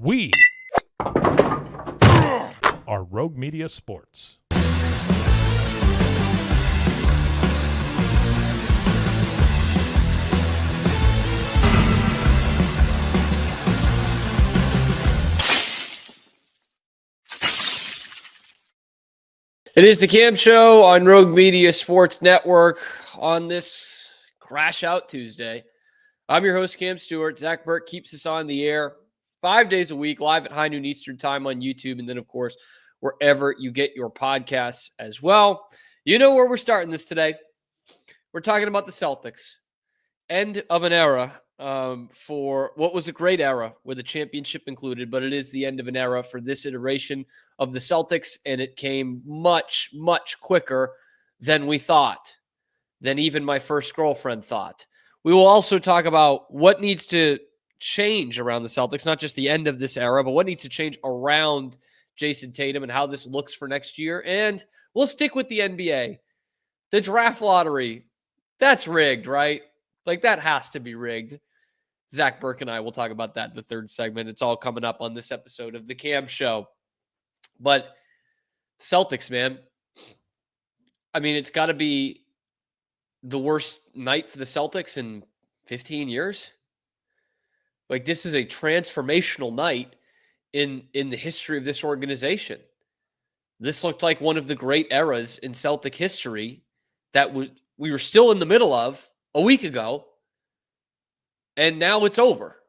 We are Rogue Media Sports. It is the Cam Show on Rogue Media Sports Network on this Crash Out Tuesday. I'm your host, Cam Stewart. Zach Burke keeps us on the air 5 days a week, live at high noon Eastern time on YouTube, and then, of course, wherever you get your podcasts as well. You know where we're starting this today. We're talking about the Celtics. End of an era for what was a great era with the championship included, but it is the end of an era for this iteration of the Celtics, and it came much, much quicker than we thought, than even my first girlfriend thought. We will also talk about what needs to change around the Celtics, not just the end of this era, but what needs to change around Jayson Tatum and how this looks for next year. And we'll stick with the NBA. The draft lottery, that's rigged, right? Like, that has to be rigged. Zach Burke and I will talk about that in the third segment. It's all coming up on this episode of The Cam Show. But Celtics, man, I mean, it's got to be the worst night for the Celtics in 15 years. Like, this is a transformational night in the history of this organization. This looked like one of the great eras in Celtic history that we were still in the middle of a week ago, and now it's over.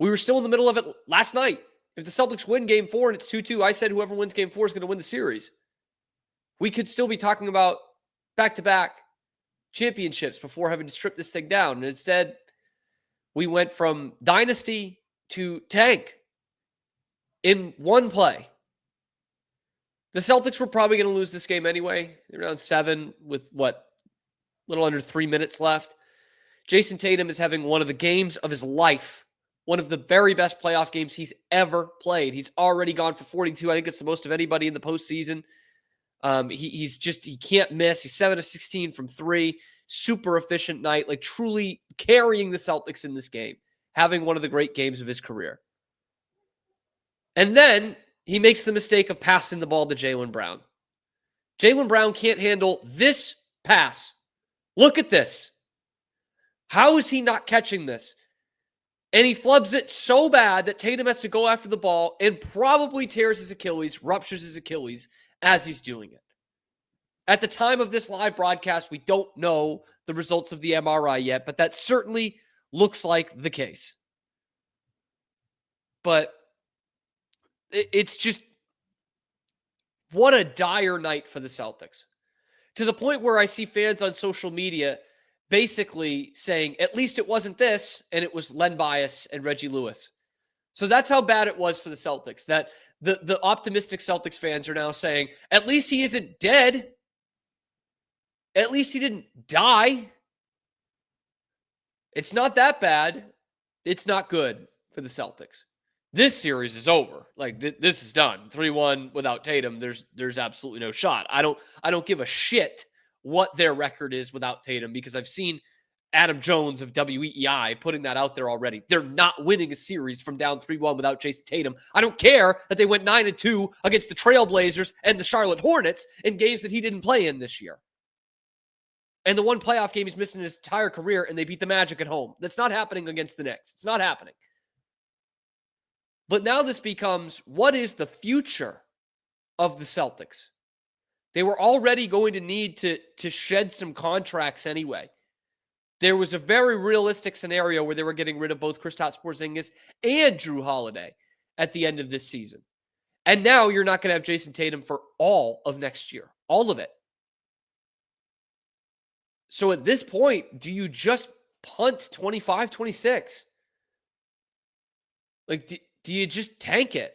We were still in the middle of it last night. If the Celtics win Game 4 and it's 2-2, I said whoever wins Game 4 is going to win the series. We could still be talking about back-to-back championships before having to strip this thing down. And instead, we went from dynasty to tank in one play. The Celtics were probably going to lose this game anyway. They're down 7 with, a little under 3 minutes left. Jayson Tatum is having one of the games of his life, one of the very best playoff games he's ever played. He's already gone for 42. I think it's the most of anybody in the postseason. He can't miss. He's 7 of 16 from 3. Super efficient night, like truly carrying the Celtics in this game, having one of the great games of his career. And then he makes the mistake of passing the ball to Jaylen Brown. Jaylen Brown can't handle this pass. Look at this. How is he not catching this? And he flubs it so bad that Tatum has to go after the ball and probably tears his Achilles, ruptures his Achilles as he's doing it. At the time of this live broadcast, we don't know the results of the MRI yet, but that certainly looks like the case. But it's just, what a dire night for the Celtics. To the point where I see fans on social media basically saying, at least it wasn't this, and it was Len Bias and Reggie Lewis. So that's how bad it was for the Celtics, that the optimistic Celtics fans are now saying, at least he isn't dead. At least he didn't die. It's not that bad. It's not good for the Celtics. This series is over. Like, this is done. 3-1 without Tatum. There's absolutely no shot. I don't give a shit what their record is without Tatum, because I've seen Adam Jones of WEEI putting that out there already. They're not winning a series from down 3-1 without Jayson Tatum. I don't care that they went 9-2 against the Trailblazers and the Charlotte Hornets in games that he didn't play in this year. And the one playoff game he's missed in his entire career, and they beat the Magic at home. That's not happening against the Knicks. It's not happening. But now this becomes, what is the future of the Celtics? They were already going to need to shed some contracts anyway. There was a very realistic scenario where they were getting rid of both Kristaps Porzingis and Jrue Holiday at the end of this season. And now you're not going to have Jayson Tatum for all of next year. All of it. So at this point, do you just punt 25-26? Like, do you just tank it?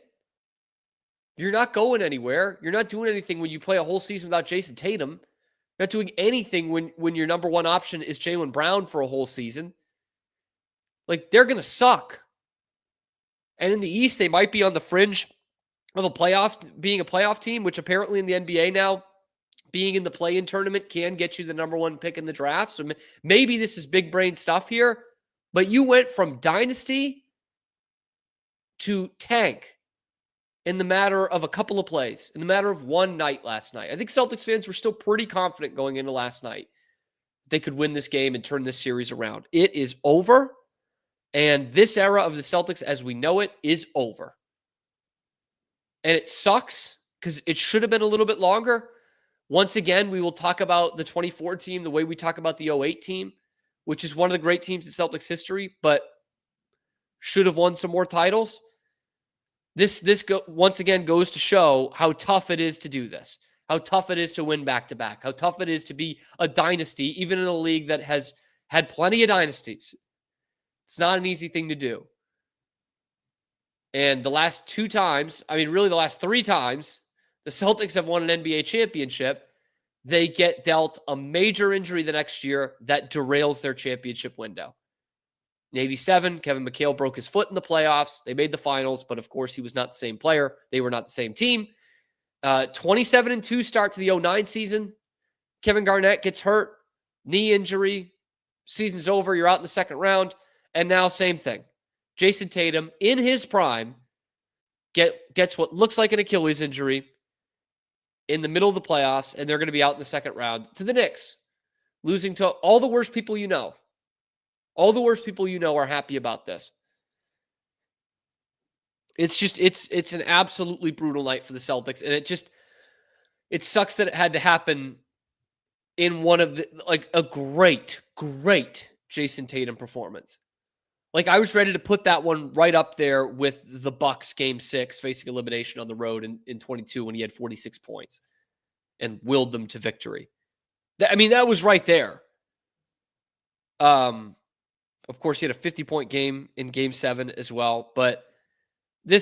You're not going anywhere. You're not doing anything when you play a whole season without Jayson Tatum. You're not doing anything when your number one option is Jaylen Brown for a whole season. Like, they're going to suck. And in the East, they might be on the fringe of being a playoff team, which apparently in the NBA now, being in the play-in tournament can get you the number one pick in the draft. So maybe this is big brain stuff here, but you went from dynasty to tank in the matter of a couple of plays, in the matter of one night last night. I think Celtics fans were still pretty confident going into last night. They could win this game and turn this series around. It is over, and this era of the Celtics as we know it is over. And it sucks because it should have been a little bit longer. Once again, we will talk about the 24 team the way we talk about the 08 team, which is one of the great teams in Celtics history, but should have won some more titles. This once again goes to show how tough it is to do this, how tough it is to win back-to-back, how tough it is to be a dynasty, even in a league that has had plenty of dynasties. It's not an easy thing to do. And the last two times, really the last three times, the Celtics have won an NBA championship, they get dealt a major injury the next year that derails their championship window. In 87, Kevin McHale broke his foot in the playoffs. They made the finals, but of course he was not the same player. They were not the same team. 27-2 start to the 09 season. Kevin Garnett gets hurt, knee injury, season's over, you're out in the second round, and now same thing. Jayson Tatum, in his prime, gets what looks like an Achilles injury in the middle of the playoffs, and they're going to be out in the second round to the Knicks, losing to all the worst people you know. All the worst people you know are happy about this. It's an absolutely brutal night for the Celtics, and it sucks that it had to happen in one of the, a great Jayson Tatum performance. I was ready to put that one right up there with the Bucks game 6 facing elimination on the road in 22 when he had 46 points and willed them to victory. That was right there. Of course, he had a 50-point game in game 7 as well, but it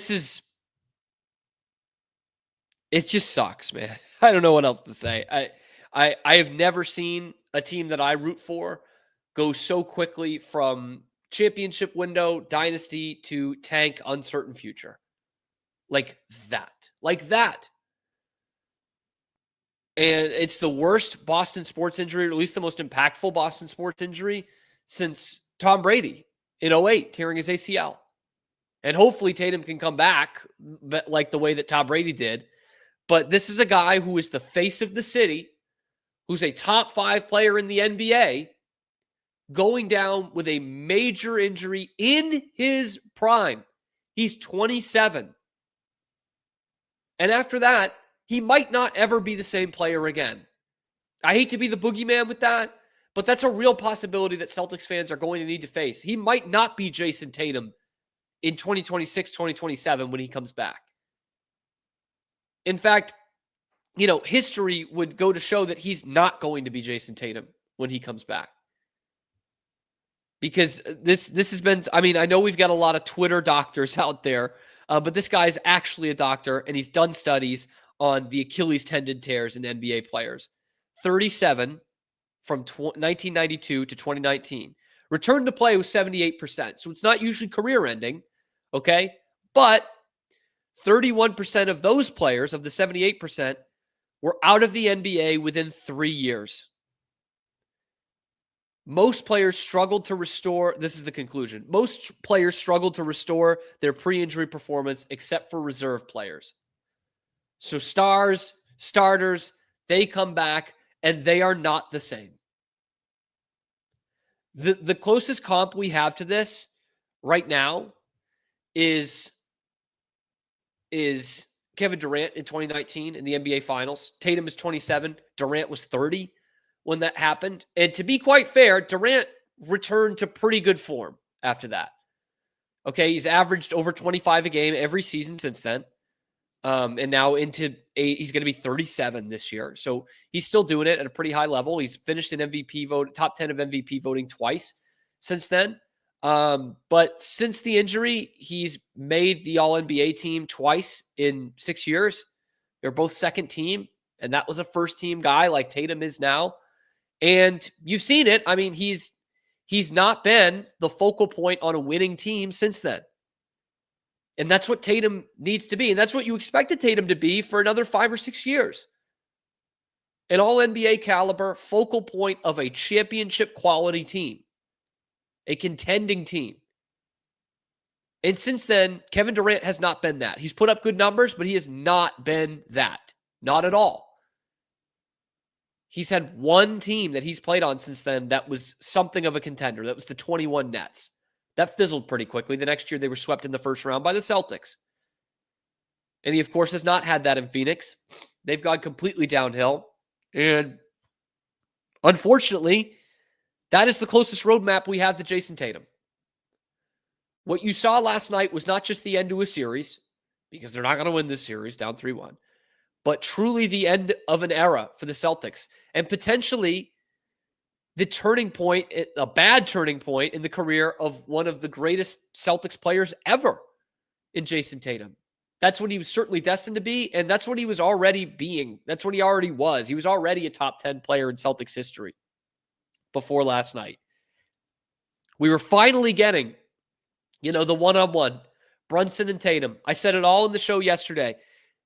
just sucks, man. I don't know what else to say. I have never seen a team that I root for go so quickly from championship window, dynasty to tank, uncertain future. Like that. And it's the worst Boston sports injury, or at least the most impactful Boston sports injury since Tom Brady in 08, tearing his ACL. And hopefully Tatum can come back like the way that Tom Brady did. But this is a guy who is the face of the city, who's a top 5 player in the NBA, going down with a major injury in his prime. He's 27. And after that, he might not ever be the same player again. I hate to be the boogeyman with that, but that's a real possibility that Celtics fans are going to need to face. He might not be Jayson Tatum in 2026, 2027 when he comes back. In fact, history would go to show that he's not going to be Jayson Tatum when he comes back. Because this has been, I know we've got a lot of Twitter doctors out there, but this guy's actually a doctor, and he's done studies on the Achilles tendon tears in NBA players. 37 from 1992 to 2019. Return to play was 78%. So it's not usually career ending, okay? But 31% of those players, of the 78%, were out of the NBA within 3 years. Most players struggled to restore, this is the conclusion, most players struggled to restore their pre-injury performance except for reserve players. So starters, they come back and they are not the same. The closest comp we have to this right now is Kevin Durant in 2019 in the NBA Finals. Tatum is 27. Durant was 30 when that happened. And to be quite fair, Durant returned to pretty good form after that. Okay, he's averaged over 25 a game every season since then. And now he's going to be 37 this year. So he's still doing it at a pretty high level. He's finished in MVP vote, top 10 of MVP voting twice since then. But since the injury, he's made the All-NBA team twice in 6 years. They're both second team, and that was a first team guy like Tatum is now. And you've seen it. He's not been the focal point on a winning team since then. And that's what Tatum needs to be. And that's what you expected Tatum to be for another 5 or 6 years. An All-NBA caliber focal point of a championship quality team. A contending team. And since then, Kevin Durant has not been that. He's put up good numbers, but he has not been that. Not at all. He's had one team that he's played on since then that was something of a contender. That was the 21 Nets. That fizzled pretty quickly. The next year, they were swept in the first round by the Celtics. And he, of course, has not had that in Phoenix. They've gone completely downhill. And unfortunately, that is the closest roadmap we have to Jayson Tatum. What you saw last night was not just the end to a series, because they're not going to win this series, down 3-1, but truly the end of an era for the Celtics, and potentially the turning point, a bad turning point in the career of one of the greatest Celtics players ever in Jayson Tatum. That's what he was certainly destined to be, and that's what he was already being. That's what he already was. He was already a top 10 player in Celtics history before last night. We were finally getting, the one-on-one, Brunson and Tatum. I said it all in the show yesterday.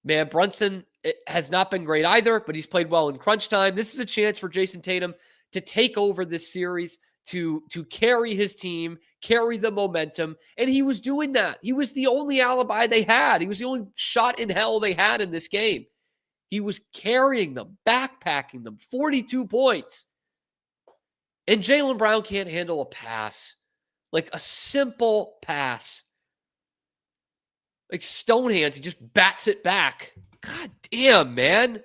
Man, Brunson has not been great either, but he's played well in crunch time. This is a chance for Jayson Tatum to take over this series, to carry his team, carry the momentum. And he was doing that. He was the only alibi they had. He was the only shot in hell they had in this game. He was carrying them, backpacking them, 42 points. And Jaylen Brown can't handle a pass, like a simple pass. Like stone hands, he just bats it back. God damn, man.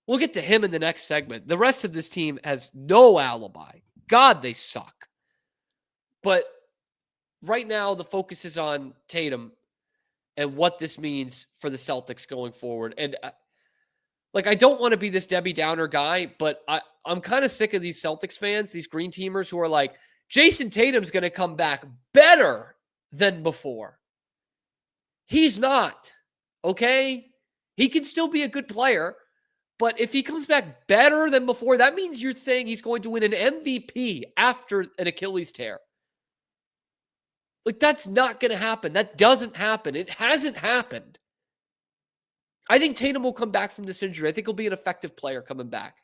We'll get to him in the next segment. The rest of this team has no alibi. God, they suck. But right now, the focus is on Tatum and what this means for the Celtics going forward. And I don't want to be this Debbie Downer guy, but I'm kind of sick of these Celtics fans, these green teamers who are like, Jayson Tatum's going to come back better than before. He's not, okay? He can still be a good player, but if he comes back better than before, that means you're saying he's going to win an MVP after an Achilles tear. That's not going to happen. That doesn't happen. It hasn't happened. I think Tatum will come back from this injury. I think he'll be an effective player coming back.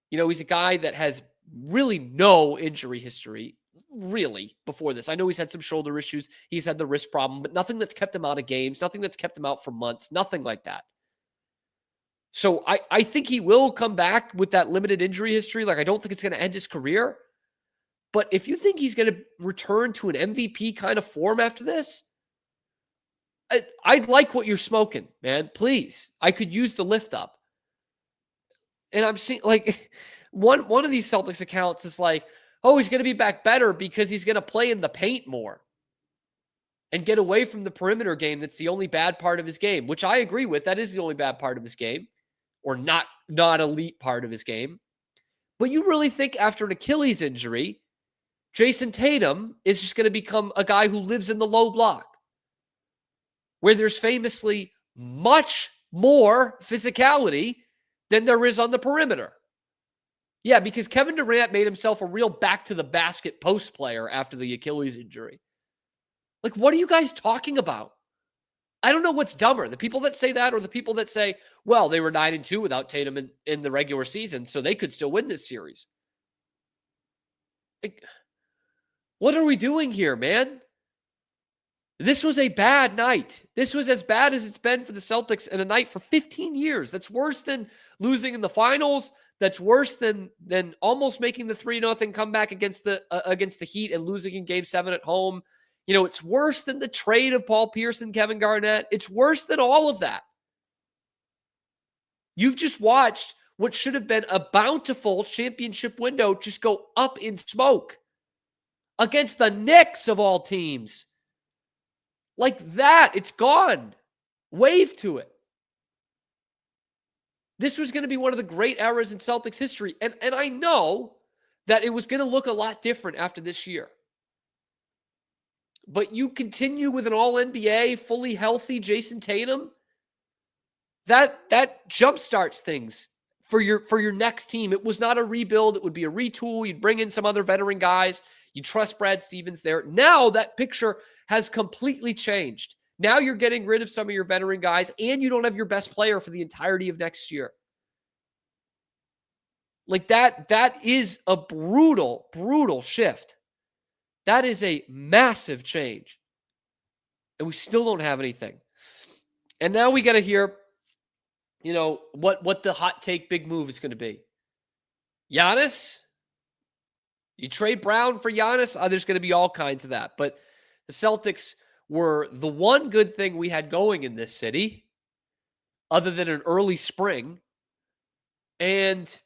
He's a guy that has really no injury history, really, before this. I know he's had some shoulder issues. He's had the wrist problem, but nothing that's kept him out of games, nothing that's kept him out for months, nothing like that. So I think he will come back with that limited injury history. I don't think it's going to end his career. But if you think he's going to return to an MVP kind of form after this, I'd like what you're smoking, man. Please. I could use the lift up. And I'm seeing one of these Celtics accounts is like, oh, he's going to be back better because he's going to play in the paint more and get away from the perimeter game. That's the only bad part of his game, which I agree with. That is the only bad part of his game, or not elite part of his game. But you really think after an Achilles injury, Jayson Tatum is just going to become a guy who lives in the low block, where there's famously much more physicality than there is on the perimeter? Yeah, because Kevin Durant made himself a real back-to-the-basket post player after the Achilles injury. What are you guys talking about? I don't know what's dumber, the people that say that or the people that say, well, they were 9-2 without Tatum in the regular season, so they could still win this series. What are we doing here, man? This was a bad night. This was as bad as it's been for the Celtics in a night for 15 years. That's worse than losing in the finals. That's worse than almost making the 3-0 comeback against the Heat and losing in Game 7 at home. It's worse than the trade of Paul Pierce and Kevin Garnett. It's worse than all of that. You've just watched what should have been a bountiful championship window just go up in smoke against the Knicks of all teams. Like that, it's gone. Wave to it. This was going to be one of the great eras in Celtics history. And I know that it was going to look a lot different after this year. But you continue with an all-NBA, fully healthy Jayson Tatum, that jumpstarts things for your next team. It was not a rebuild. It would be a retool. You'd bring in some other veteran guys. You trust Brad Stevens there. Now that picture has completely changed. Now you're getting rid of some of your veteran guys, and you don't have your best player for the entirety of next year. That is a brutal, brutal shift. That is a massive change. And we still don't have anything. And now we got to hear, what the hot take big move is going to be. Giannis? You trade Brown for Giannis? There's going to be all kinds of that. But the Celtics were the one good thing we had going in this city, other than an early spring. And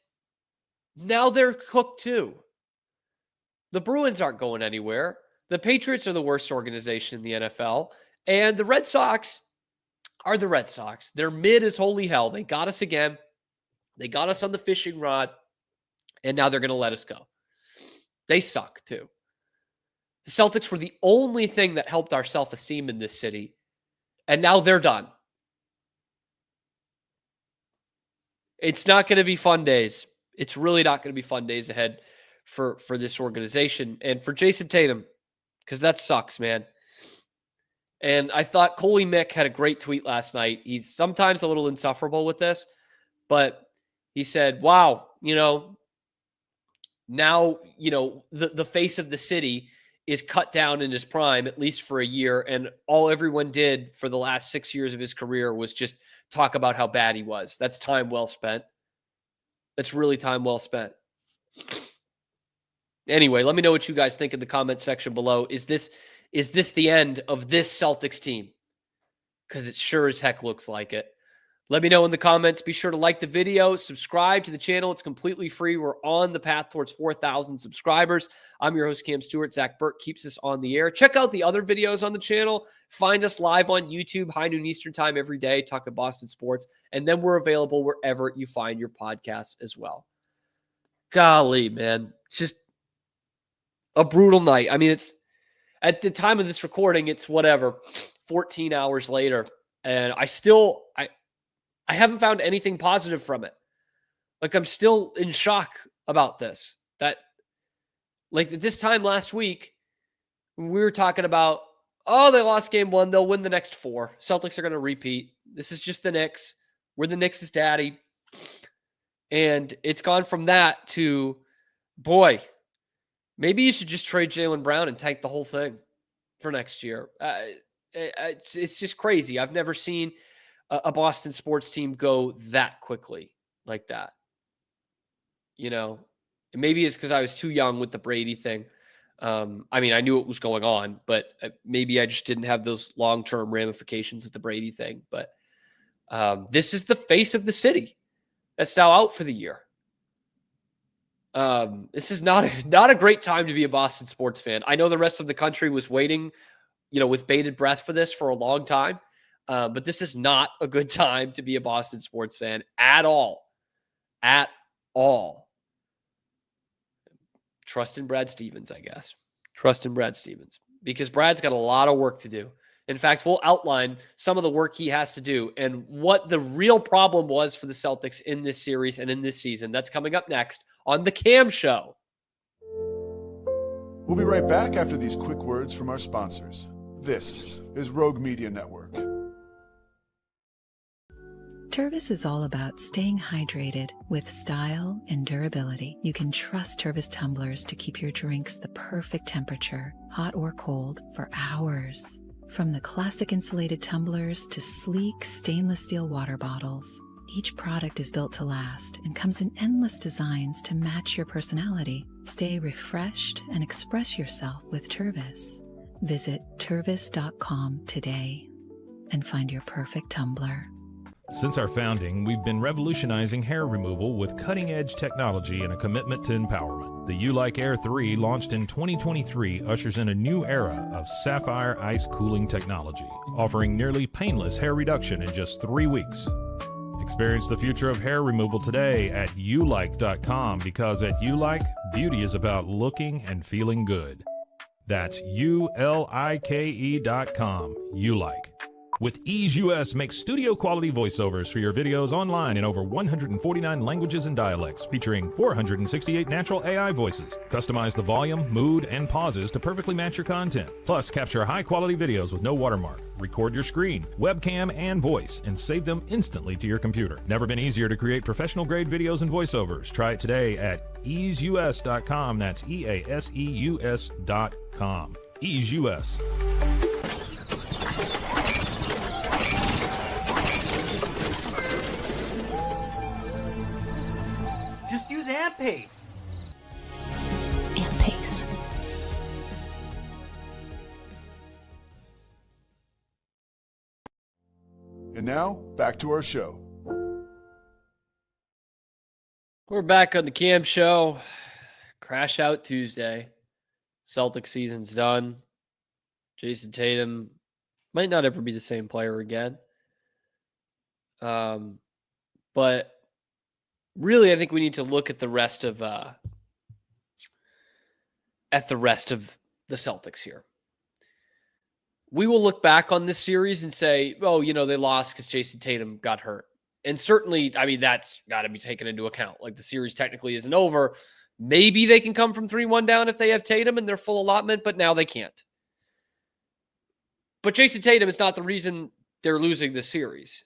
now they're cooked too. The Bruins aren't going anywhere. The Patriots are the worst organization in the NFL. And the Red Sox are the Red Sox. They're mid as holy hell. They got us again. They got us on the fishing rod. And now they're going to let us go. They suck too. The Celtics were the only thing that helped our self-esteem in this city. And now they're done. It's not going to be fun days. It's really not going to be fun days ahead for this organization and for Jayson Tatum, because that sucks, man. And I thought Coley Mick had a great tweet last night. He's sometimes a little insufferable with this, but he said, wow, now, the face of the city is cut down in his prime, at least for a year. And all everyone did for the last 6 years of his career was just talk about how bad he was. That's time well spent. That's really time well spent. Anyway, let me know what you guys think in the comment section below. Is this the end of this Celtics team? Because it sure as heck looks like it. Let me know in the comments. Be sure to like the video, subscribe to the channel. It's completely free. We're on the path towards 4,000 subscribers. I'm your host, Cam Stewart. Zach Burke keeps us on the air. Check out the other videos on the channel. Find us live on YouTube, high noon Eastern time every day, talking Boston sports. And then we're available wherever you find your podcasts as well. Golly, man. It's just a brutal night. I mean, it's at the time of this recording, it's 14 hours later. And I haven't found anything positive from it. Like, I'm still in shock about this. That, like, at this time last week, we were talking about, they lost game 1. They'll win the next 4. Celtics are going to repeat. This is just the Knicks. We're the Knicks' daddy. And it's gone from that to, boy, maybe you should just trade Jaylen Brown and tank the whole thing for next year. It's just crazy. I've never seen a Boston sports team go that quickly like that. And maybe it's because I was too young with the Brady thing. I mean, I knew it was going on, but maybe I just didn't have those long-term ramifications of the Brady thing. But this is the face of the city that's now out for the year. This is not a great time to be a Boston sports fan. I know the rest of the country was waiting, with bated breath for this for a long time. But this is not a good time to be a Boston sports fan at all. At all. Trust in Brad Stevens, I guess. Trust in Brad Stevens. Because Brad's got a lot of work to do. In fact, we'll outline some of the work he has to do and what the real problem was for the Celtics in this series and in this season. That's coming up next on The Cam Show. We'll be right back after these quick words from our sponsors. This is Rogue Media Network. Tervis is all about staying hydrated with style and durability. You can trust Tervis tumblers to keep your drinks the perfect temperature, hot or cold, for hours. From the classic insulated tumblers to sleek stainless steel water bottles, each product is built to last and comes in endless designs to match your personality. Stay refreshed and express yourself with Tervis. Visit tervis.com today and find your perfect tumbler. Since our founding, we've been revolutionizing hair removal with cutting-edge technology and a commitment to empowerment. The U-Like Air 3, launched in 2023, ushers in a new era of sapphire ice cooling technology, offering nearly painless hair reduction in just 3 weeks. Experience the future of hair removal today at ulike.com, because at U-Like, beauty is about looking and feeling good. That's ulike.com. U-Like. With Ease US, make studio-quality voiceovers for your videos online in over 149 languages and dialects, featuring 468 natural AI voices. Customize the volume, mood, and pauses to perfectly match your content. Plus, capture high-quality videos with no watermark. Record your screen, webcam, and voice, and save them instantly to your computer. Never been easier to create professional-grade videos and voiceovers. Try it today at easeus.com. That's EASEUS.com. Ease US. use amp pace. And pace. And now, back to our show. We're back on the Cam Show. Crash out Tuesday. Celtics season's done. Jayson Tatum might not ever be the same player again. But really, I think we need to look at the rest of the Celtics here. We will look back on this series and say, oh, they lost because Jayson Tatum got hurt. And certainly, I mean, that's got to be taken into account. Like, the series technically isn't over. Maybe they can come from 3-1 down if they have Tatum and their full allotment, but now they can't. But Jayson Tatum is not the reason they're losing this series.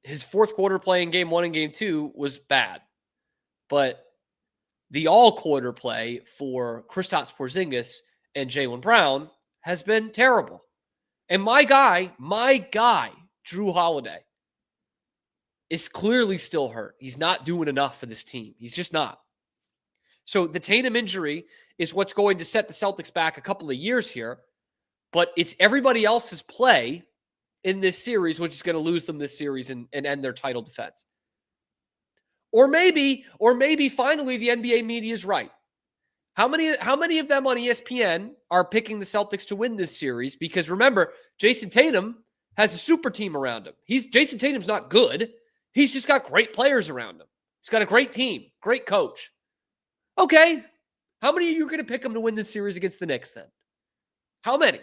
His fourth quarter play in game 1 and game 2 was bad. But the all-quarter play for Kristaps Porzingis and Jaylen Brown has been terrible. And my guy, Drew Holiday, is clearly still hurt. He's not doing enough for this team. He's just not. So the Tatum injury is what's going to set the Celtics back a couple of years here, but it's everybody else's play in this series which is going to lose them this series and end their title defense. Or maybe finally the NBA media is right. How many of them on ESPN are picking the Celtics to win this series? Because remember, Jayson Tatum has a super team around him. Jayson Tatum's not good. He's just got great players around him. He's got a great team, great coach. Okay, how many of you are going to pick him to win this series against the Knicks then? How many?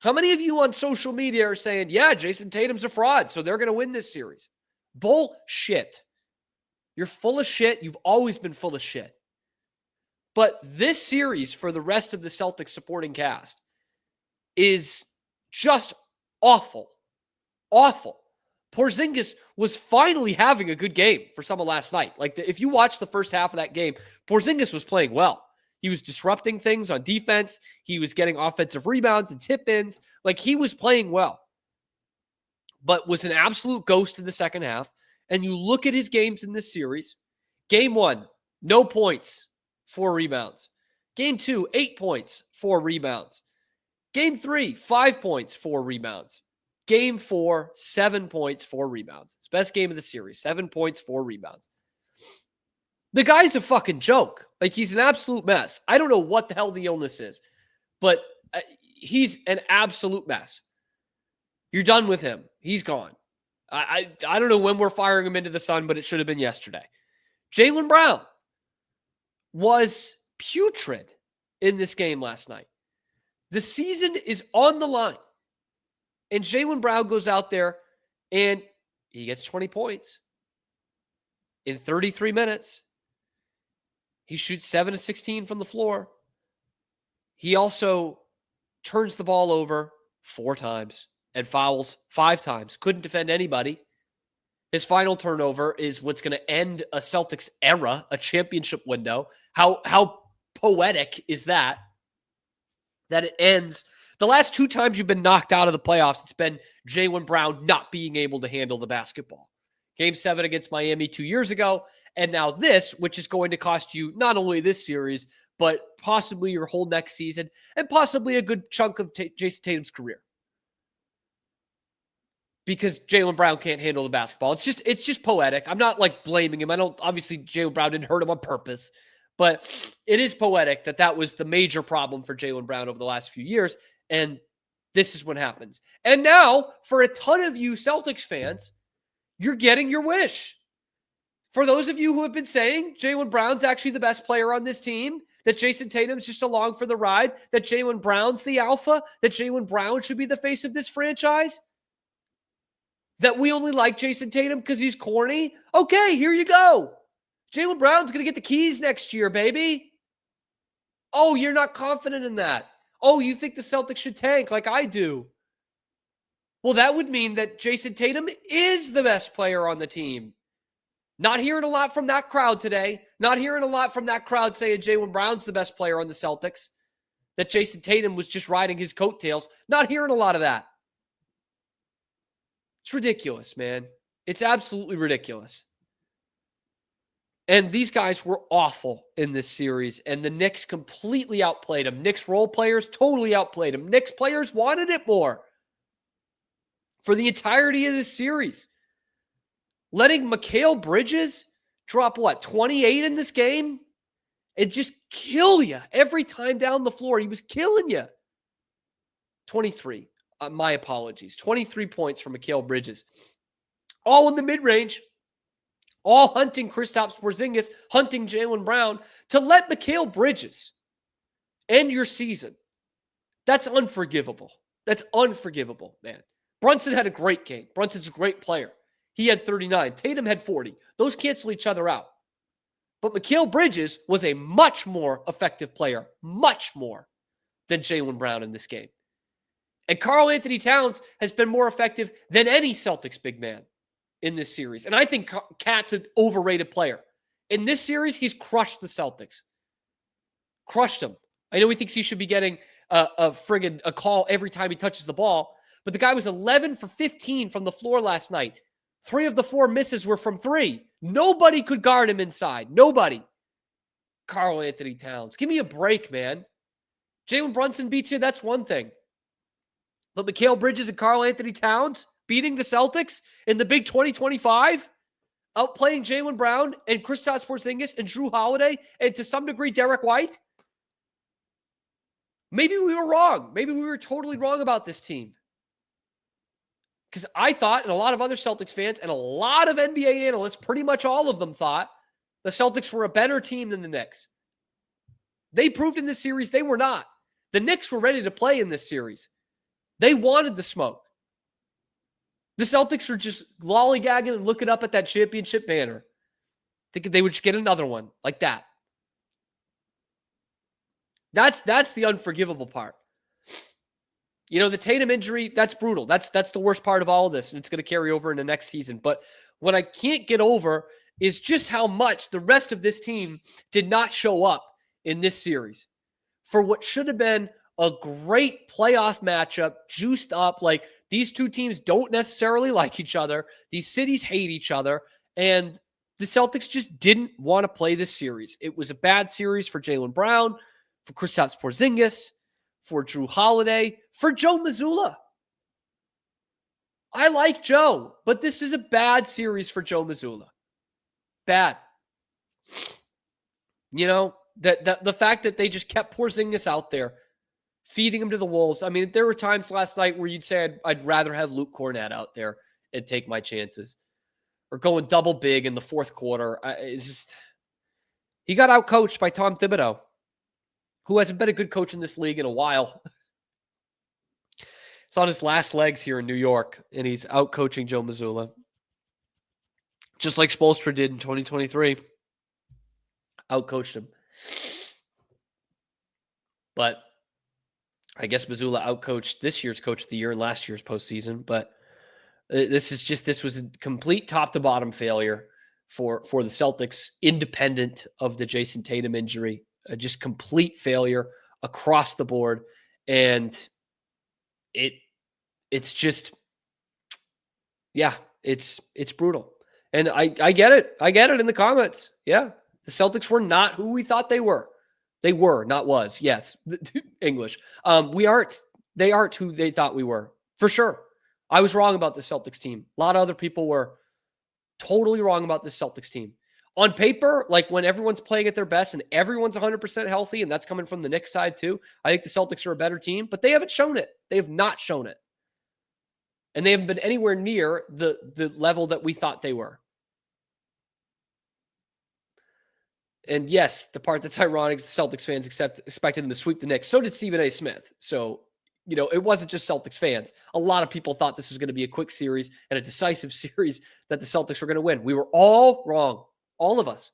How many of you on social media are saying, yeah, Jayson Tatum's a fraud, so they're going to win this series? Bullshit. You're full of shit. You've always been full of shit. But this series for the rest of the Celtics supporting cast is just awful. Awful. Porzingis was finally having a good game for some of last night. If you watch the first half of that game, Porzingis was playing well. He was disrupting things on defense. He was getting offensive rebounds and tip-ins. He was playing well. But was an absolute ghost in the second half. And you look at his games in this series. Game 1, no points, 4 rebounds. Game 2, 8 points, 4 rebounds. Game 3, 5 points, 4 rebounds. Game 4, 7 points, 4 rebounds. His best game of the series, 7 points, 4 rebounds. The guy's a fucking joke. He's an absolute mess. I don't know what the hell the illness is, but he's an absolute mess. You're done with him. He's gone. I don't know when we're firing him into the sun, but it should have been yesterday. Jaylen Brown was putrid in this game last night. The season is on the line. And Jaylen Brown goes out there and he gets 20 points in 33 minutes. He shoots 7 of 16 from the floor. He also turns the ball over 4 times and fouls 5 times. Couldn't defend anybody. His final turnover is what's going to end a Celtics era, a championship window. How poetic is that? That it ends. The last 2 times you've been knocked out of the playoffs, it's been Jaylen Brown not being able to handle the basketball. Game 7 against Miami 2 years ago, and now this, which is going to cost you not only this series, but possibly your whole next season, and possibly a good chunk of Jayson Tatum's career. Because Jaylen Brown can't handle the basketball. It's just poetic. I'm not blaming him. Obviously Jaylen Brown didn't hurt him on purpose, but it is poetic that was the major problem for Jaylen Brown over the last few years. And this is what happens. And now, for a ton of you Celtics fans, you're getting your wish. For those of you who have been saying Jaylen Brown's actually the best player on this team, that Jayson Tatum's just along for the ride, that Jaylen Brown's the alpha, that Jaylen Brown should be the face of this franchise, that we only like Jayson Tatum because he's corny, okay, here you go. Jaylen Brown's going to get the keys next year, baby. Oh, you're not confident in that. Oh, you think the Celtics should tank like I do. Well, that would mean that Jayson Tatum is the best player on the team. Not hearing a lot from that crowd today. Not hearing a lot from that crowd saying Jaylen Brown's the best player on the Celtics. That Jayson Tatum was just riding his coattails. Not hearing a lot of that. It's ridiculous, man. It's absolutely ridiculous. And these guys were awful in this series, and the Knicks completely outplayed them. Knicks role players totally outplayed them. Knicks players wanted it more for the entirety of this series. Letting Mikal Bridges drop, 28 in this game? It just kill you every time down the floor. He was killing you. 23. My apologies. 23 points from Mikal Bridges. All in the mid-range. All hunting Kristaps Porzingis, hunting Jaylen Brown. To let Mikal Bridges end your season, that's unforgivable. That's unforgivable, man. Brunson had a great game. Brunson's a great player. He had 39. Tatum had 40. Those cancel each other out. But Mikal Bridges was a much more effective player, much more than Jaylen Brown in this game. And Karl Anthony Towns has been more effective than any Celtics big man in this series. And I think Cat's an overrated player. In this series, he's crushed the Celtics. Crushed them. I know he thinks he should be getting a call every time he touches the ball, but the guy was 11 for 15 from the floor last night. 3 of the 4 misses were from 3. Nobody could guard him inside. Nobody. Karl Anthony Towns. Give me a break, man. Jalen Brunson beats you, that's one thing. But Mikal Bridges and Karl Anthony Towns beating the Celtics in the big 2025, outplaying Jaylen Brown and Kristaps Porzingis and Jrue Holiday and to some degree Derek White. Maybe we were wrong. Maybe we were totally wrong about this team. Because I thought, and a lot of other Celtics fans, and a lot of NBA analysts, pretty much all of them thought, the Celtics were a better team than the Knicks. They proved in this series they were not. The Knicks were ready to play in this series. They wanted the smoke. The Celtics were just lollygagging and looking up at that championship banner, thinking they would just get another one like that. That's the unforgivable part. You know, the Tatum injury, that's brutal. That's the worst part of all of this, and it's going to carry over into next season. But what I can't get over is just how much the rest of this team did not show up in this series for what should have been a great playoff matchup, juiced up. Like, these two teams don't necessarily like each other. These cities hate each other, and the Celtics just didn't want to play this series. It was a bad series for Jaylen Brown, for Kristaps Porzingis, for Jrue Holiday, for Joe Mazzulla. I like Joe, but this is a bad series for Joe Mazzulla. Bad. You know, the fact that they just kept Porzingis out there, feeding him to the wolves. I mean, there were times last night where you'd say I'd rather have Luke Cornett out there and take my chances. Or going double big in the fourth quarter. It's just, he got outcoached by Tom Thibodeau, who hasn't been a good coach in this league in a while. It's on his last legs here in New York, and he's out-coaching Joe Mazzulla. Just like Spoelstra did in 2023. Out-coached him. But I guess Mazzulla out-coached this year's Coach of the Year and last year's postseason. But this was a complete top-to-bottom failure for the Celtics, independent of the Jayson Tatum injury. Just complete failure across the board. And it's just, yeah, it's brutal. And I get it. I get it in the comments. Yeah. The Celtics were not who we thought they were. They were, not was. Yes. English. They aren't who they thought we were. For sure. I was wrong about the Celtics team. A lot of other people were totally wrong about the Celtics team. On paper, like when everyone's playing at their best and everyone's 100% healthy, and that's coming from the Knicks side too, I think the Celtics are a better team, but they haven't shown it. They have not shown it. And they haven't been anywhere near the level that we thought they were. And yes, the part that's ironic is the Celtics fans expected them to sweep the Knicks. So did Stephen A. Smith. So, you know, it wasn't just Celtics fans. A lot of people thought this was going to be a quick series and a decisive series that the Celtics were going to win. We were all wrong. All of us.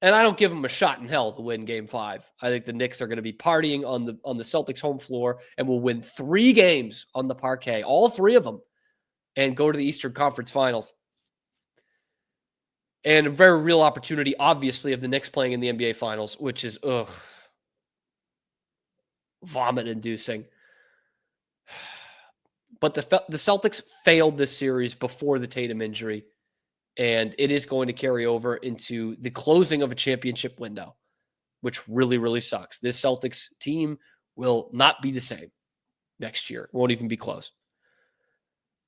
And I don't give them a shot in hell to win Game 5. I think the Knicks are going to be partying on the Celtics home floor and will win 3 games on the parquet, all 3 of them, and go to the Eastern Conference Finals. And a very real opportunity, obviously, of the Knicks playing in the NBA Finals, which is, vomit-inducing. But the Celtics failed this series before the Tatum injury. And it is going to carry over into the closing of a championship window, which really, really sucks. This Celtics team will not be the same next year. It won't even be close.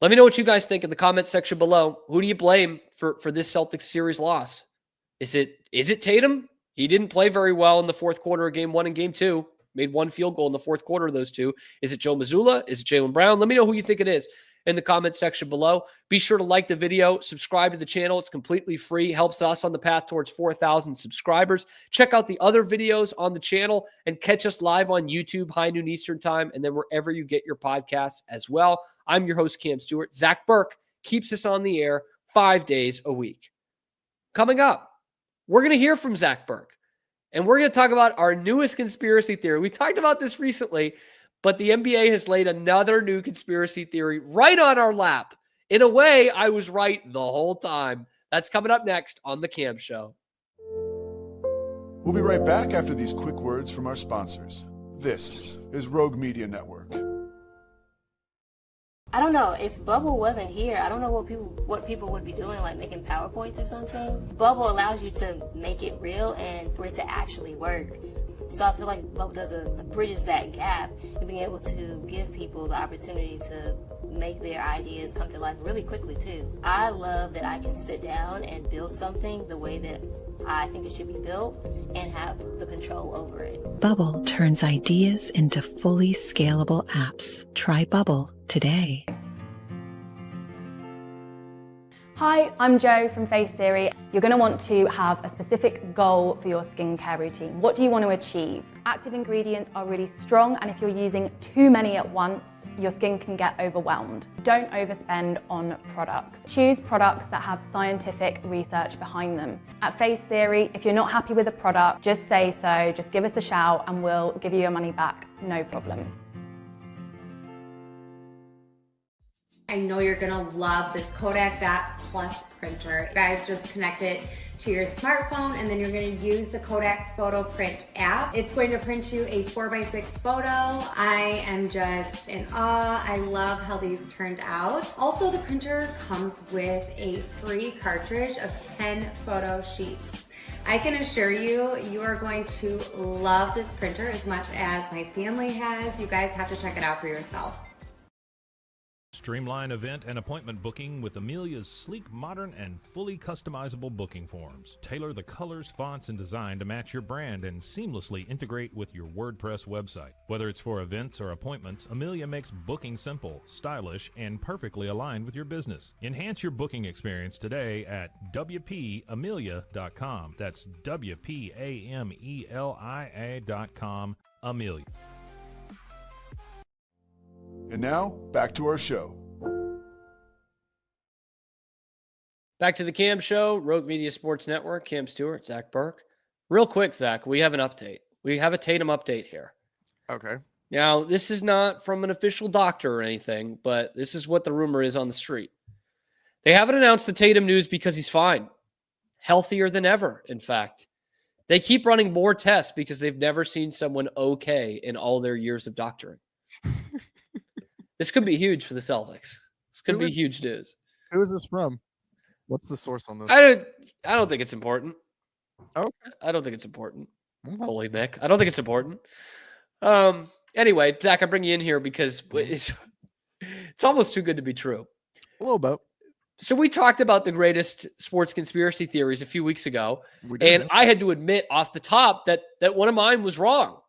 Let me know what you guys think in the comments section below. Who do you blame for this Celtics series loss? Is it Tatum? He didn't play very well in the fourth quarter of game 1 and game 2. Made 1 field goal in the fourth quarter of those 2. Is it Joe Mazzulla? Is it Jaylen Brown? Let me know who you think it is in the comments section below. Be sure to like the video, subscribe to the channel. It's completely free. Helps us on the path towards 4,000 subscribers. Check out the other videos on the channel and catch us live on YouTube, high noon Eastern time, and then wherever you get your podcasts as well. I'm your host, Cam Stewart. Zach Burke keeps us on the air 5 days a week. Coming up, we're going to hear from Zach Burke, and we're going to talk about our newest conspiracy theory. We talked about this recently, but the NBA has laid another new conspiracy theory right on our lap. In a way, I was right the whole time. That's coming up next on The Cam Show. We'll be right back after these quick words from our sponsors. This is Rogue Media Network. I don't know, if Bubble wasn't here, I don't know what people would be doing, like making PowerPoints or something. Bubble allows you to make it real and for it to actually work. So I feel like Bubble bridges that gap and being able to give people the opportunity to make their ideas come to life really quickly too. I love that I can sit down and build something the way that I think it should be built and have the control over it. Bubble turns ideas into fully scalable apps. Try Bubble today. Hi, I'm Jo from Face Theory. You're going to want to have a specific goal for your skincare routine. What do you want to achieve? Active ingredients are really strong, and if you're using too many at once, your skin can get overwhelmed. Don't overspend on products. Choose products that have scientific research behind them. At Face Theory, if you're not happy with a product, just say so, just give us a shout and we'll give you your money back, no problem. I know you're gonna love this Kodak That Plus printer. You guys just connect it to your smartphone and then you're gonna use the Kodak Photo Print app. It's going to print you a 4x6 photo. I am just in awe. I love how these turned out. Also, the printer comes with a free cartridge of 10 photo sheets. I can assure you, you are going to love this printer as much as my family has. You guys have to check it out for yourself. Streamline event and appointment booking with Amelia's sleek, modern, and fully customizable booking forms. Tailor the colors, fonts, and design to match your brand and seamlessly integrate with your WordPress website. Whether it's for events or appointments, Amelia makes booking simple, stylish, and perfectly aligned with your business. Enhance your booking experience today at WPAmelia.com. That's WPAMELIA.com. Amelia. And now, back to our show. Back to the Cam Show, Rogue Media Sports Network, Cam Stewart, Zach Burke. Real quick, Zach, we have an update. We have a Tatum update here. Okay. Now, this is not from an official doctor or anything, but this is what the rumor is on the street. They haven't announced the Tatum news because he's fine. Healthier than ever, in fact. They keep running more tests because they've never seen someone okay in all their years of doctoring. This could be huge for the Celtics. This could be huge news. Who is this from? What's the source on this? I don't think it's important. Okay. I don't think it's important. Okay. Holy Mick. I don't think it's important. Anyway, Zach, I bring you in here because it's almost too good to be true. A little bit. So we talked about the greatest sports conspiracy theories a few weeks ago, and I had to admit off the top that one of mine was wrong.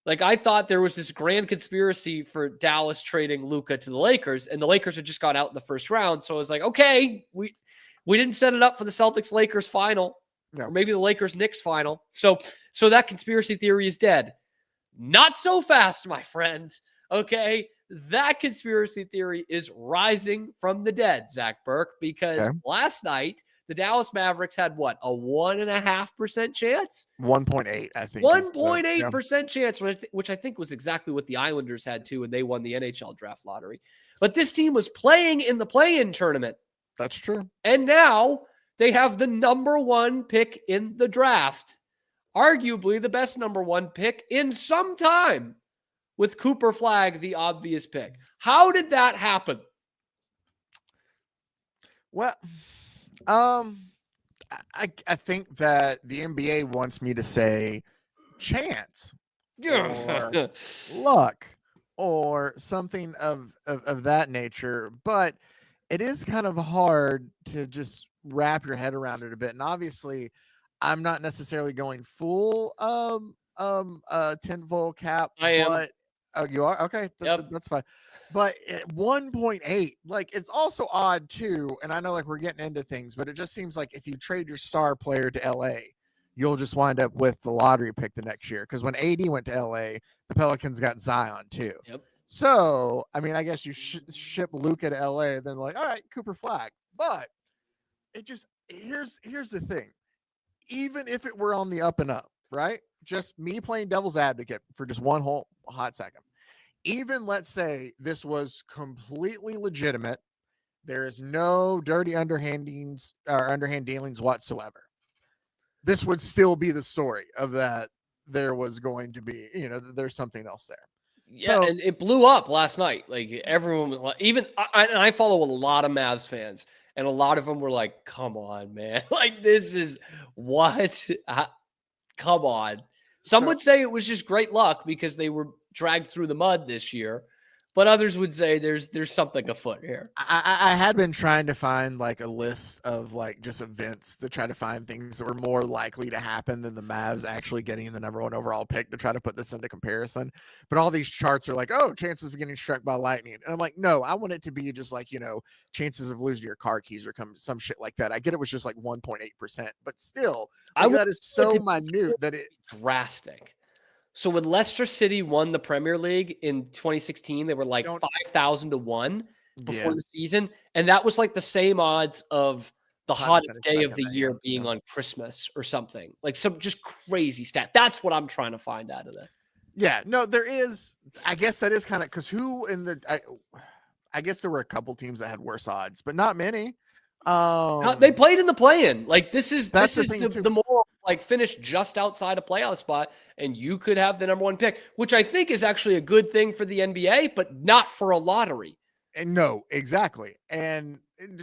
Like, I thought there was this grand conspiracy for Dallas trading Luka to the Lakers, and the Lakers had just got out in the first round. So I was like, okay, we didn't set it up for the Celtics-Lakers final, or maybe the Lakers-Knicks final. So that conspiracy theory is dead. Not so fast, my friend. Okay, that conspiracy theory is rising from the dead, Zach Burke, because last night the Dallas Mavericks had what, a 1.5% chance? 1.8, I think. 1.8% chance, which I think was exactly what the Islanders had too, and they won the NHL draft lottery. But this team was playing in the play-in tournament. That's true. And now they have the number 1 pick in the draft, arguably the best number 1 pick in some time, with Cooper Flagg the obvious pick. How did that happen? Well, I think that the NBA wants me to say chance or luck or something of that nature, but it is kind of hard to just wrap your head around it a bit. And obviously, I'm not necessarily going full tinfoil cap, I am. but oh, you are okay. Yep. That's fine. But at 1.8, like it's also odd too. And I know like we're getting into things, but it just seems like if you trade your star player to LA, you'll just wind up with the lottery pick the next year. Because when AD went to LA, the Pelicans got Zion too. Yep. So I mean, I guess you ship Luka to LA, then like, all right, Cooper Flag. But it just here's the thing. Even if it were on the up and up, right? Just me playing devil's advocate for just one whole hot second. Even let's say this was completely legitimate, there is no dirty underhand dealings whatsoever. This would still be the story of that there was going to be, there's something else there. Yeah, so, and it blew up last night. Like everyone, even I follow a lot of Mavs fans, and a lot of them were like, "Come on, man! Like this is what? Come on." Some would say it was just great luck because they were dragged through the mud this year, but others would say there's something afoot here. I had been trying to find like a list of like just events to try to find things that were more likely to happen than the Mavs actually getting the number 1 overall pick to try to put this into comparison. But all these charts are like, oh, chances of getting struck by lightning. And I'm like, no, I want it to be just like, chances of losing your car keys or some shit like that. I get it was just like 1.8%, but still, like, that is so minute that it drastic. So when Leicester City won the Premier League in 2016, they were like 5,000 to 1 before the season. And that was like the same odds of the hottest day of the year being on Christmas or something. Like some just crazy stat. That's what I'm trying to find out of this. Yeah, no, there is. I guess that is kind of because who in the I guess there were a couple teams that had worse odds, but not many. They played in the play-in. Like this is the more like finish just outside a playoff spot, and you could have the number 1 pick, which I think is actually a good thing for the NBA, but not for a lottery. And no, exactly. And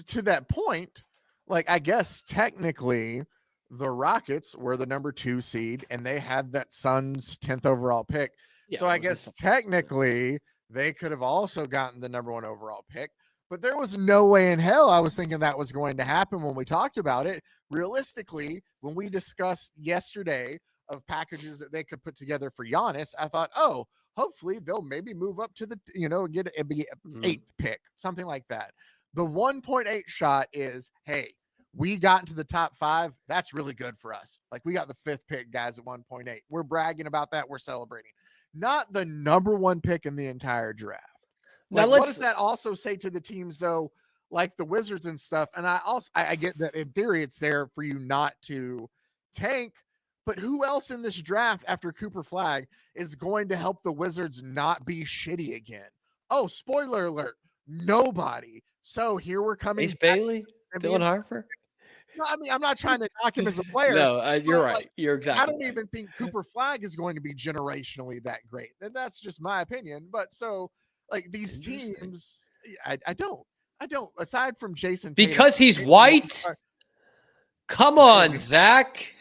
to that point, like I guess technically the Rockets were the number 2 seed, and they had that Suns 10th overall pick. Yeah, so I guess technically they could have also gotten the number 1 overall pick. But there was no way in hell I was thinking that was going to happen when we talked about it. Realistically, when we discussed yesterday of packages that they could put together for Giannis, I thought, oh, hopefully they'll maybe move up to the, get an 8th pick, something like that. The 1.8 shot is, hey, we got into the top 5. That's really good for us. Like we got the 5th pick, guys, at 1.8. We're bragging about that. We're celebrating. Not the number 1 pick in the entire draft. Like, what does that also say to the teams, though, like the Wizards and stuff? And I get that in theory it's there for you not to tank, but who else in this draft after Cooper Flag is going to help the Wizards not be shitty again? Oh, spoiler alert, nobody. So here we're coming. Ace Bailey, Dylan Harper. No, I mean, I'm not trying to knock him as a player. No, you're right. Like, you're exactly. I don't even think Cooper Flag is going to be generationally that great. And that's just my opinion. But so. Like these teams, I don't. Aside from Jayson Tatum, because he's white. Come on, Zach.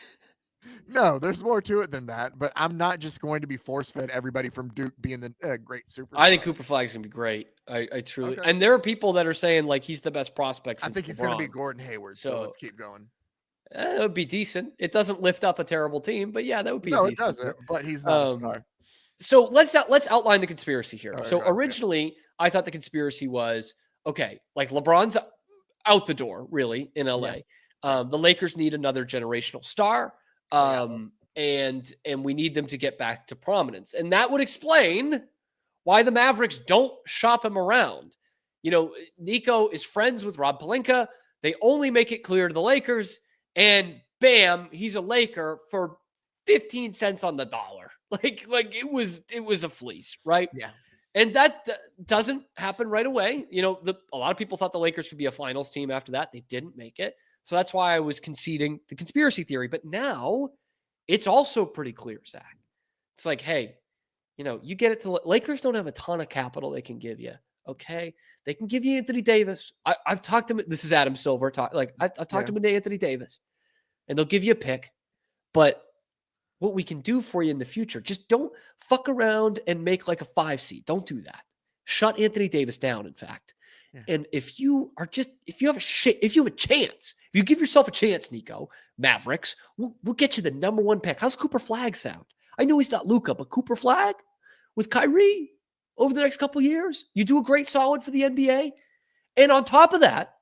No, there's more to it than that. But I'm not just going to be force fed everybody from Duke being the great superstar. I think Cooper Flag's gonna be great. I truly. Okay. And there are people that are saying like he's the best prospect. I think he's going to be Gordon Hayward. So let's keep going. It would be decent. It doesn't lift up a terrible team, but yeah, that would be. No, decent. It doesn't. But he's not a star. So let's outline the conspiracy here. So originally, I thought the conspiracy was, okay, like LeBron's out the door, really, in LA. Yeah. The Lakers need another generational star, and we need them to get back to prominence. And that would explain why the Mavericks don't shop him around. Nico is friends with Rob Pelinka. They only make it clear to the Lakers, and bam, he's a Laker for 15 cents on the dollar. Like it was a fleece, right? Yeah. And that doesn't happen right away. A lot of people thought the Lakers could be a finals team after that. They didn't make it. So that's why I was conceding the conspiracy theory. But now it's also pretty clear, Zach. It's like, hey, you get it to Lakers don't have a ton of capital they can give you. Okay. They can give you Anthony Davis. I've talked to him. This is Adam Silver. I've talked to him into Anthony Davis, and they'll give you a pick. But what we can do for you in the future, just don't fuck around and make like a 5 seed. Don't do that. Shut Anthony Davis down, in fact. Yeah. And if you have a chance, if you give yourself a chance, Nico, Mavericks, we'll get you the number 1 pick. How's Cooper Flag sound? I know he's not Luka, but Cooper Flag with Kyrie over the next couple of years, you do a great solid for the NBA. And on top of that,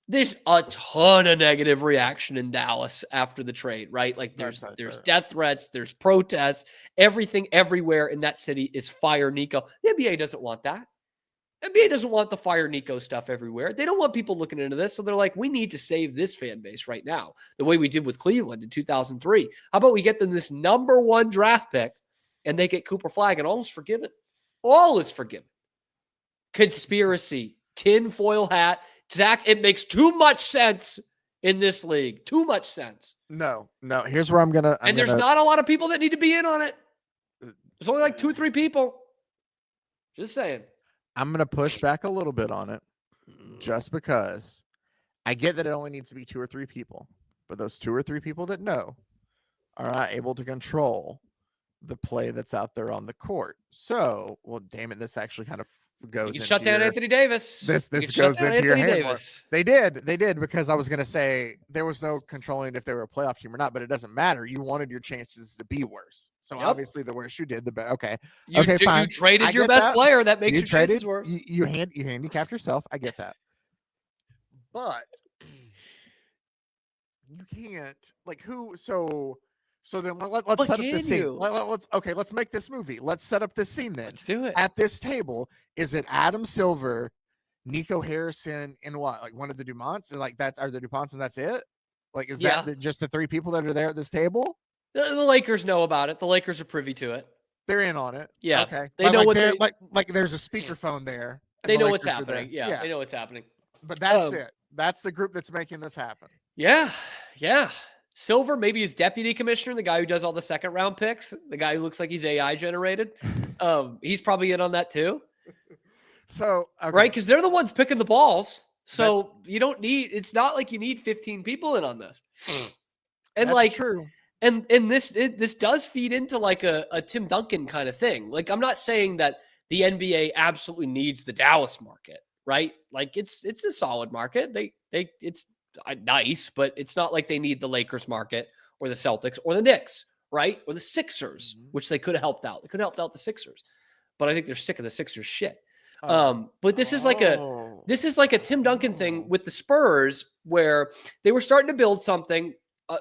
there's a ton of negative reaction in Dallas after the trade, right? Like there's death threats, there's protests, everything everywhere in that city is fire Nico. The NBA doesn't want that. NBA doesn't want the fire Nico stuff everywhere. They don't want people looking into this. So they're like, we need to save this fan base right now, the way we did with Cleveland in 2003. How about we get them this number 1 draft pick and they get Cooper Flag and all is forgiven. All is forgiven. Conspiracy, tinfoil hat. Zach, it makes too much sense in this league. Too much sense. No. Here's where I'm gonna. There's not a lot of people that need to be in on it. There's only like 2 or 3 people. Just saying. I'm gonna push back a little bit on it, just because I get that it only needs to be 2 or 3 people, but those 2 or 3 people that know are not able to control the play that's out there on the court. So, well, damn it, this actually kind of goes. You can shut down Anthony Davis. This goes into your hand. They did, because I was going to say there was no controlling if they were a playoff team or not, but it doesn't matter. You wanted your chances to be worse. So obviously, the worse you did, the better. Okay, fine. You traded your best player. That makes your chances worse. You handicapped yourself. I get that, but you can't who. So then let's set up this scene. Let's make this movie. Let's set up this scene then. Let's do it. At this table, is it Adam Silver, Nico Harrison, and what? Like one of the Dumonts? And are the Duponts and that's it? Like, is that just the 3 people that are there at this table? The Lakers know about it. The Lakers are privy to it. They're in on it. Yeah. Okay. They know what there's a speakerphone there. They know what's happening. Yeah. They know what's happening. But that's it. That's the group that's making this happen. Yeah. Yeah. Silver, maybe his deputy commissioner, the guy who does all the 2nd round picks, the guy who looks like he's AI generated. He's probably in on that too. So, right? Because they're the ones picking the balls. So it's not like you need 15 people in on this. And that's true. And this does feed into like a Tim Duncan kind of thing. Like, I'm not saying that the NBA absolutely needs the Dallas market, right? Like it's a solid market. It's nice, but it's not like they need the Lakers market or the Celtics or the Knicks, right? Or the Sixers, which they could have helped out. They could have helped out the Sixers, but I think they're sick of the Sixers shit. But this is like a Tim Duncan thing with the Spurs, where they were starting to build something.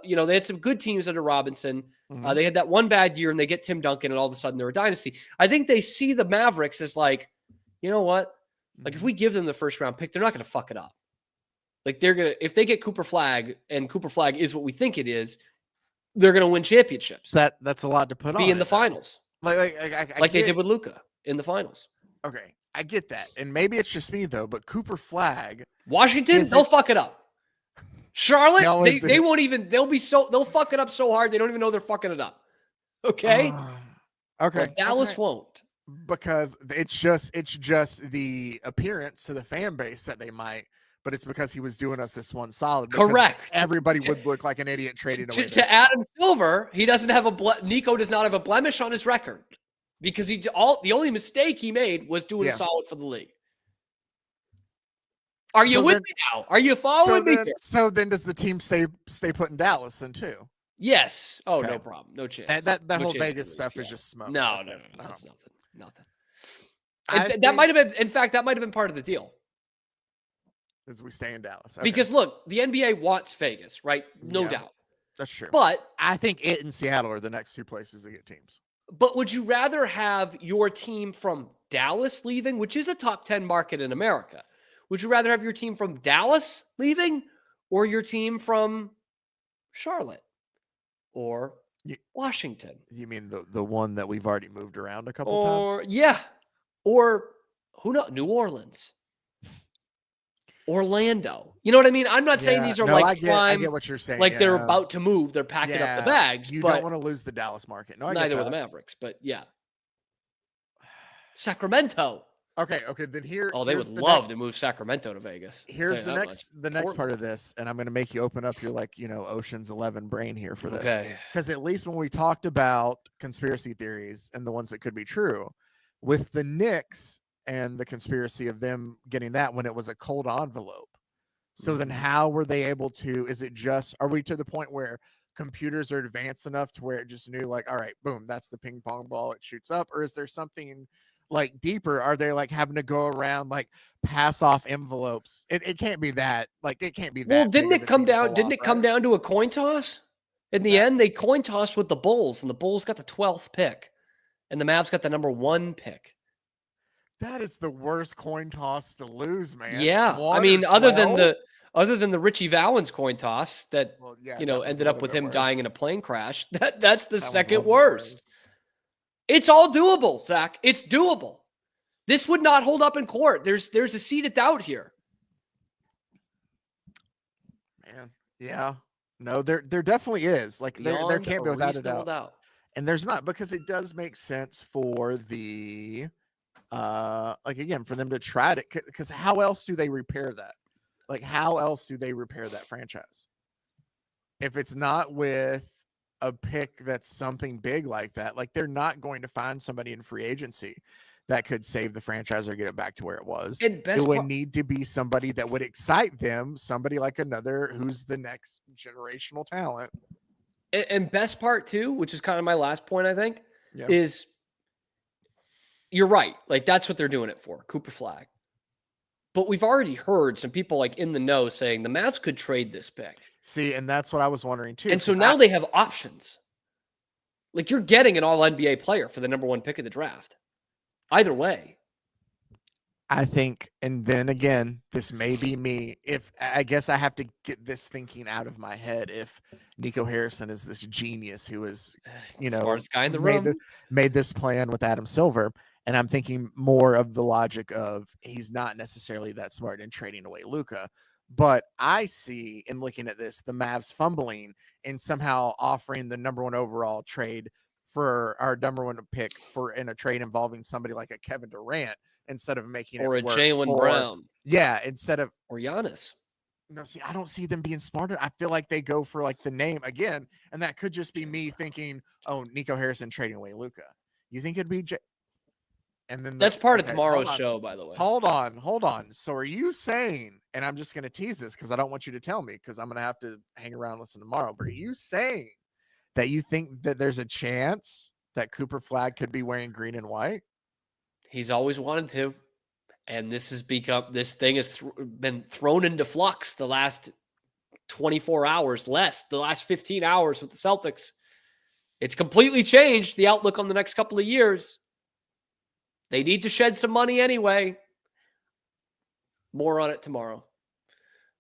They had some good teams under Robinson. They had that one bad year, and they get Tim Duncan, and all of a sudden they're a dynasty. I think they see the Mavericks as like, you know what? Like, if we give them the 1st round pick, they're not going to fuck it up. Like, if they get Cooper Flag, and Cooper Flag is what we think it is, they're going to win championships. That's a lot to put on. Be in the finals. Like they did with Luka in the finals. Okay, I get that. And maybe it's just me, though, but Cooper Flag. Washington, they'll fuck it up. Charlotte, they won't even, they'll fuck it up so hard, they don't even know they're fucking it up. Okay? Okay. Well, Dallas won't. Because it's just the appearance to the fan base that they might. But it's because he was doing us this one solid. Correct. Everybody would look like an idiot trading away. To Adam Silver, he doesn't have Nico does not have a blemish on his record, because the only mistake he made was doing a solid for the league. Are you with me now? Are you following me? So then does the team stay put in Dallas then too? Yes. Oh, okay. No problem. No chance. That whole Vegas stuff is just smoke. No. That's nothing. That might have been, in fact, that might have been part of the deal. As we stay in Dallas. Okay. Because look, the NBA wants Vegas, right? No doubt. That's true. But I think it and Seattle are the next 2 places to get teams. But would you rather have your team from Dallas leaving, which is a top 10 market in America? Would you rather have your team from Dallas leaving, or your team from Charlotte or Washington? You mean the one that we've already moved around a couple times? Yeah. Or who knows? New Orleans. Orlando. You know what I mean? I'm not saying these are I get what you're saying. Like they're about to move. They're packing up the bags. You don't want to lose the Dallas market. No, neither with the Mavericks, but yeah. Sacramento. Okay. Then Oh, they would here's the love next- to move Sacramento to Vegas. I'll Here's tell the you that next much. the next part of this, and I'm going to make you open up your Ocean's 11 brain here for this. Okay. Because at least when we talked about conspiracy theories and the ones that could be true, with the Knicks and the conspiracy of them getting that when it was a cold envelope. So then how were they able to, are we to the point where computers are advanced enough to where it just knew like, all right, boom, that's the ping pong ball, it shoots up? Or is there something like deeper? Are they like having to go around like pass off envelopes? It can't be that. Like it can't be that. Well, didn't big of it a come thing to down? pull Didn't off, it come right? down to a coin toss? In the end, they coin tossed with the Bulls, and the Bulls got the 12th pick, and the Mavs got the number 1 pick. That is the worst coin toss to lose, man. Yeah, I mean, other than the Richie Valens coin toss that ended up with him dying in a plane crash. That's the second worst. It's all doable, Zach. It's doable. This would not hold up in court. There's a seed of doubt here. Man, yeah. No, there definitely is. Like there can't be without a doubt. And there's not, because it does make sense for the for them to try it, because how else do they repair that? Like how else do they repair that franchise? If it's not with a pick that's something big like that, like they're not going to find somebody in free agency that could save the franchise or get it back to where it was. It would need to be somebody that would excite them, somebody like another who's the next generational talent. And best part too, which is kind of my last point, I think, is you're right. Like that's what they're doing it for, Cooper Flag. But we've already heard some people like in the know saying the Mavs could trade this pick. See, and that's what I was wondering too. And so now they have options. Like you're getting an all NBA player for the number 1 pick of the draft. Either way. I think, and then again, this may be me. If I guess I have to get this thinking out of my head. If Nico Harrison is this genius who is, smartest guy in the room, made this plan with Adam Silver, and I'm thinking more of the logic of he's not necessarily that smart in trading away Luka. But I see in looking at this, the Mavs fumbling and somehow offering the number 1 overall trade for our number 1 pick in a trade involving somebody like a Kevin Durant, instead of making or it a Jaylen Brown. Yeah, instead of or Giannis. No, see, I don't see them being smarter. I feel like they go for like the name again, and that could just be me thinking, oh, Nico Harrison trading away Luka. You think it'd be and then that's part of tomorrow's show, by the way. Hold on. So are you saying, and I'm just going to tease this because I don't want you to tell me because I'm going to have to hang around and listen tomorrow, but are you saying that you think that there's a chance that Cooper Flag could be wearing green and white? He's always wanted to. And this thing has been thrown into flux the last 24 hours, the last 15 hours with the Celtics. It's completely changed the outlook on the next couple of years. They need to shed some money anyway. More on it tomorrow.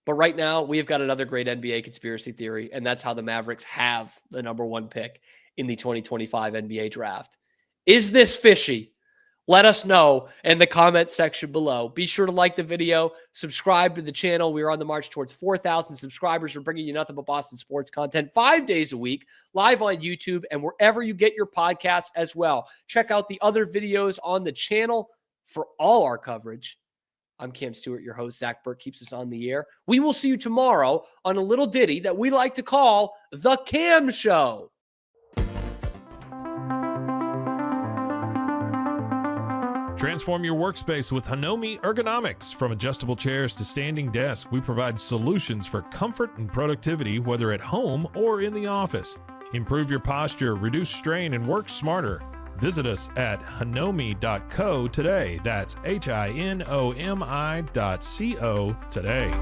But right now, we have got another great NBA conspiracy theory, and that's how the Mavericks have the number 1 pick in the 2025 NBA draft. Is this fishy? Let us know in the comment section below. Be sure to like the video, subscribe to the channel. We are on the march towards 4,000 subscribers. We're bringing you nothing but Boston sports content 5 days a week, live on YouTube and wherever you get your podcasts as well. Check out the other videos on the channel for all our coverage. I'm Cam Stewart, your host. Zach Burke keeps us on the air. We will see you tomorrow on a little ditty that we like to call The Cam Show. Transform your workspace with Hanomi Ergonomics. From adjustable chairs to standing desks, we provide solutions for comfort and productivity, whether at home or in the office. Improve your posture, reduce strain, and work smarter. Visit us at hanomi.co today. That's HINOMI.co today.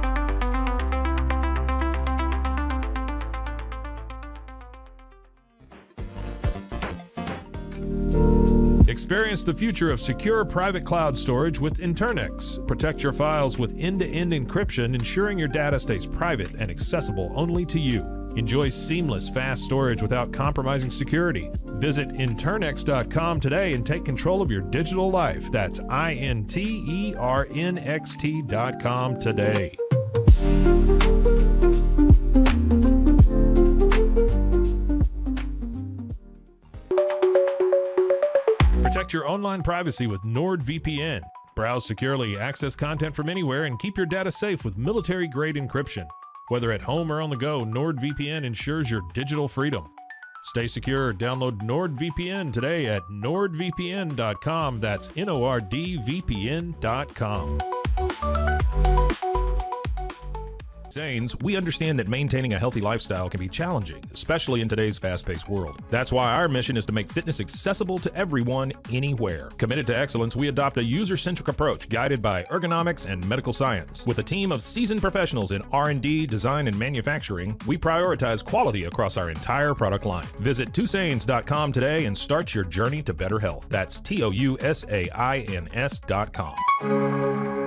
Experience the future of secure private cloud storage with Internix. Protect your files with end-to-end encryption, ensuring your data stays private and accessible only to you. Enjoy seamless, fast storage without compromising security. Visit Internix.com today and take control of your digital life. That's INTERNXT.com today. Protect your online privacy with NordVPN. Browse securely, access content from anywhere, and keep your data safe with military-grade encryption. Whether at home or on the go, NordVPN ensures your digital freedom. Stay secure. Download NordVPN today at nordvpn.com. That's NORDVPN.com. Zanes, we understand that maintaining a healthy lifestyle can be challenging, especially in today's fast-paced world. That's why our mission is to make fitness accessible to everyone, anywhere. Committed to excellence, we adopt a user-centric approach guided by ergonomics and medical science. With a team of seasoned professionals in R&D, design, and manufacturing, we prioritize quality across our entire product line. Visit twosains.com today and start your journey to better health. That's TOUSAINS.com.